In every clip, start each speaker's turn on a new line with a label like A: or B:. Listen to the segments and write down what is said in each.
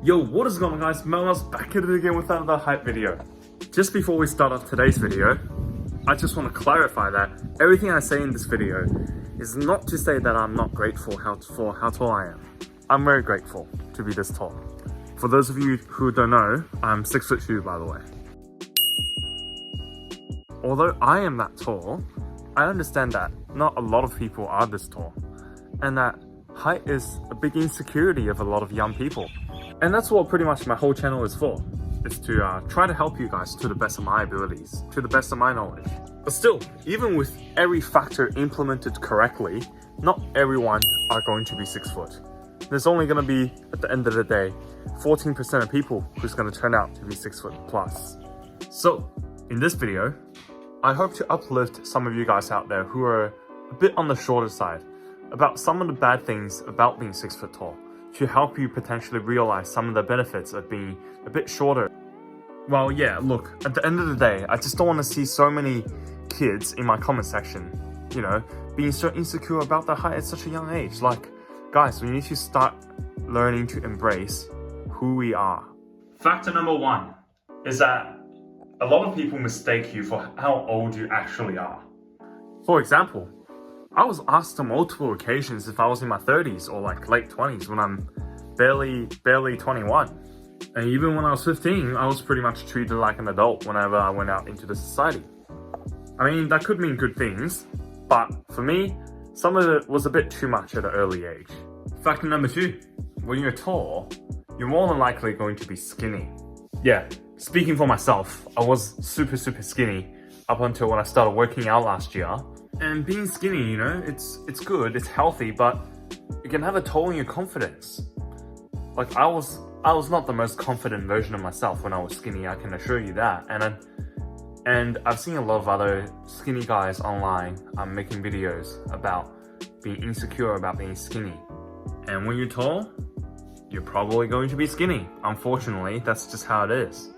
A: Yo, what is going on guys? Mel's back at it again with another hype video. Just before we start off today's video, I just want to clarify that everything I say in this video is not to say that I'm not grateful for how tall I am. I'm very grateful to be this tall. For those of you who don't know, I'm 6'2" by the way. Although I am that tall, I understand that not a lot of people are this tall, and that height is a big insecurity of a lot of young people. And that's what pretty much my whole channel is for. It's to try to help you guys to the best of my abilities, to the best of my knowledge. But still, even with every factor implemented correctly, not everyone are going to be 6 foot. There's only going to be, at the end of the day, 14% of people who's going to turn out to be 6 foot plus. So, in this video, I hope to uplift some of you guys out there who are a bit on the shorter side about some of the bad things about being 6 foot tall, to help you potentially realize some of the benefits of being a bit shorter. Well, yeah, look, at the end of the day, I just don't want to see so many kids in my comment section, you know, being so insecure about their height at such a young age. Like, guys, we need to start learning to embrace who we are. Factor number 1 is that a lot of people mistake you for how old you actually are. For example, I was asked on multiple occasions if I was in my 30s or like late 20s when I'm barely 21. And even when I was 15, I was pretty much treated like an adult whenever I went out into the society. I mean, that could mean good things, but for me, some of it was a bit too much at an early age. Factor number 2, when you're tall, you're more than likely going to be skinny. Yeah, speaking for myself, I was super skinny up until when I started working out last year. And being skinny, you know, it's good, it's healthy, but it can have a toll on your confidence. Like, I was not the most confident version of myself when I was skinny, I can assure you that. And I've seen a lot of other skinny guys online making videos about being insecure about being skinny. And when you're tall, you're probably going to be skinny. Unfortunately, that's just how it is.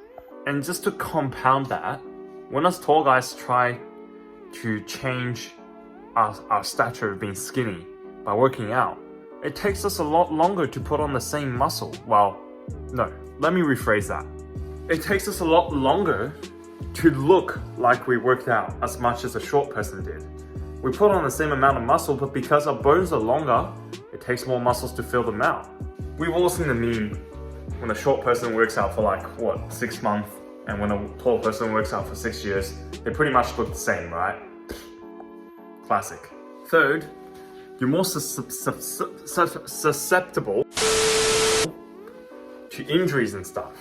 A: And just to compound that, when us tall guys try to change our stature of being skinny by working out, it takes us a lot longer to put on the same muscle. Well, no, let me rephrase that. It takes us a lot longer to look like we worked out as much as a short person did. We put on the same amount of muscle, but because our bones are longer, it takes more muscles to fill them out. We've all seen the meme when a short person works out for like, 6 months, and when a tall person works out for 6 years, they pretty much look the same, right? Classic. Third, you're more susceptible to injuries and stuff.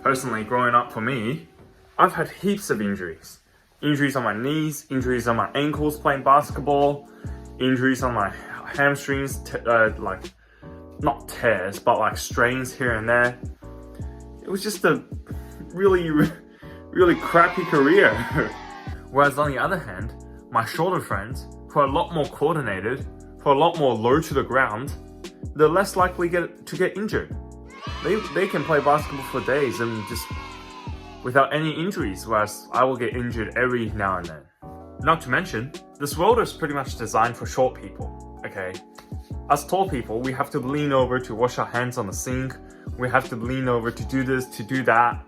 A: Personally, growing up for me, I've had heaps of injuries. Injuries on my knees, injuries on my ankles playing basketball, injuries on my hamstrings, like, not tears, but like strains here and there. It was just a really crappy career. Whereas on the other hand, my shorter friends, who are a lot more coordinated, who are a lot more low to the ground, they're less likely to get injured. They can play basketball for days and just without any injuries, whereas I will get injured every now and then. Not to mention, this world is pretty much designed for short people, okay? Us tall people, we have to lean over to wash our hands on the sink, we have to lean over to do this, to do that.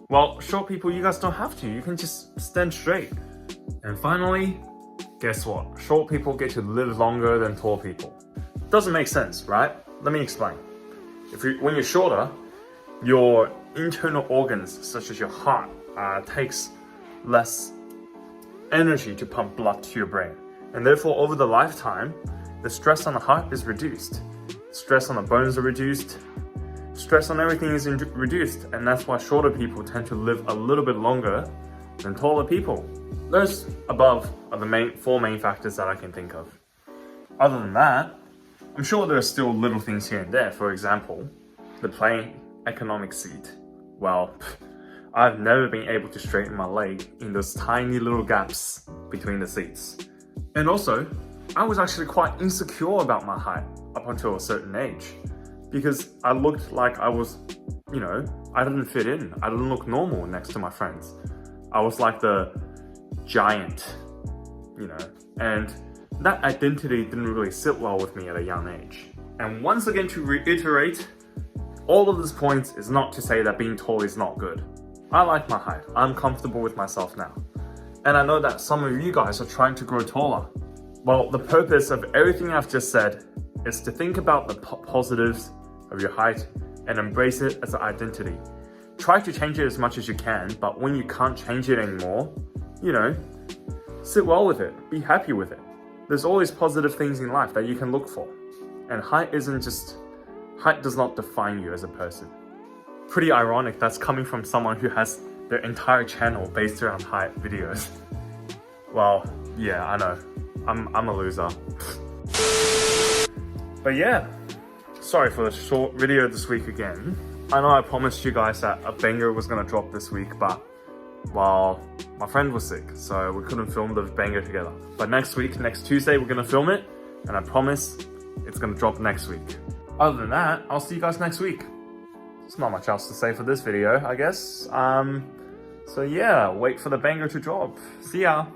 A: Well, short people, you guys don't have to, you can just stand straight. And finally, guess what? Short people get to live longer than tall people. Doesn't make sense, right? Let me explain. When you're shorter, your internal organs, such as your heart, takes less energy to pump blood to your brain. And therefore, over the lifetime, the stress on the heart is reduced. Stress on the bones are reduced. Stress on everything is reduced. And that's why shorter people tend to live a little bit longer than taller people. Those above are the 4 main factors that I can think of. Other than that, I'm sure there are still little things here and there. For example, the plain economic seat. Well, I've never been able to straighten my leg in those tiny little gaps between the seats. And also, I was actually quite insecure about my height up until a certain age, because I looked like I was, you know, I didn't fit in. I didn't look normal next to my friends. I was like the giant, you know, and that identity didn't really sit well with me at a young age. And once again, to reiterate, All of this point is not to say that being tall is not good. I like my height. I'm comfortable with myself now. And I know that some of you guys are trying to grow taller. Well, the purpose of everything I've just said is to think about the positives of your height and embrace it as an identity. Try to change it as much as you can, but when you can't change it anymore, you know, sit well with it, be happy with it. There's always positive things in life that you can look for. And height does not define you as a person. Pretty ironic that's coming from someone who has their entire channel based around height videos. Well, yeah, I know. I'm a loser. But yeah, sorry for the short video this week again. I know I promised you guys that a banger was gonna drop this week, but well, my friend was sick, so we couldn't film the banger together. But next week, next Tuesday, we're gonna film it, and I promise it's gonna drop next week. Other than that, I'll see you guys next week. There's not much else to say for this video, I guess. So yeah, wait for the banger to drop. See ya!